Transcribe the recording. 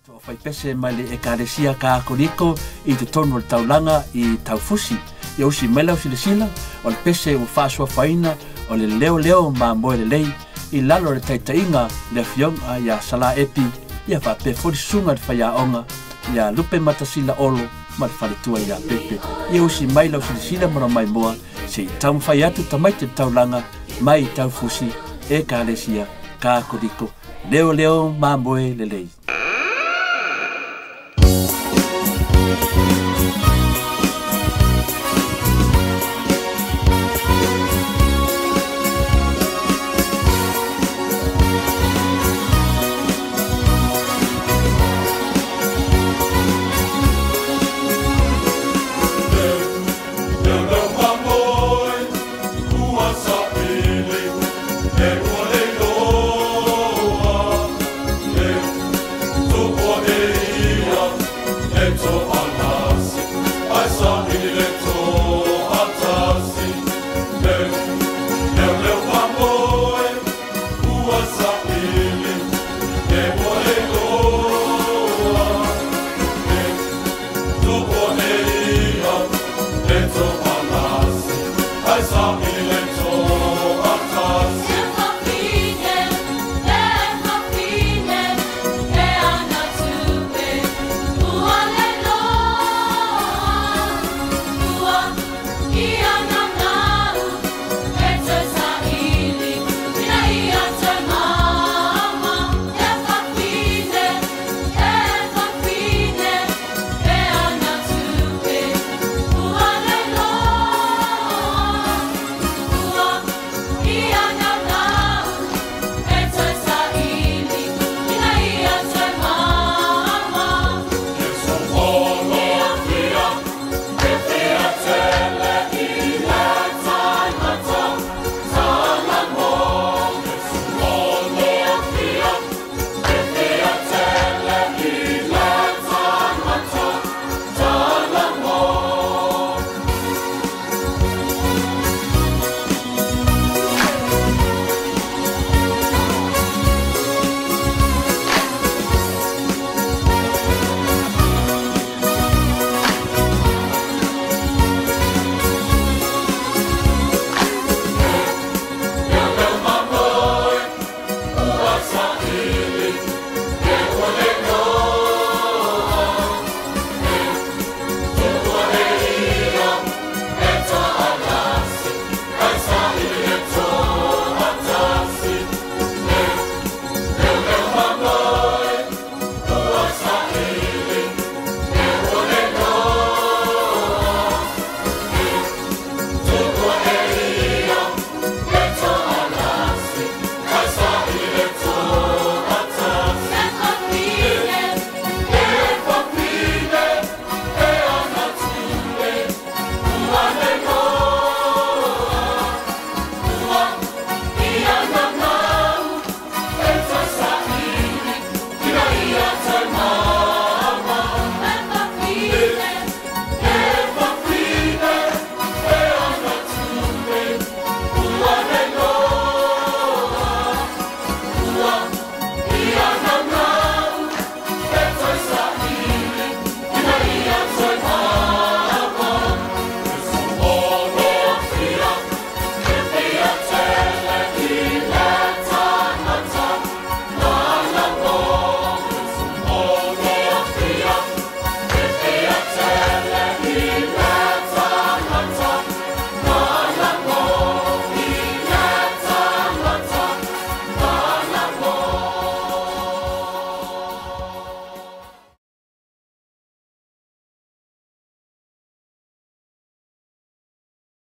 To fai pese mai le ekaresia ka koliko I te tonu le taulanga I taufusi. I usi mela usi le sila, o le pese o whaasua whaina, o le leo ma moe le lei, I lalo le taitainga le fionga ia sala epi, ia whape fori sunga le whaia onga, ia lupe matasila olo, ma le whaletua ia pepe. I usi mai la usi le sila mara mai moa, se I tau mwhai atu tamai te taulanga, mai I taufusi, ekaresia ka koliko, leo ma moe le lei. I saw me.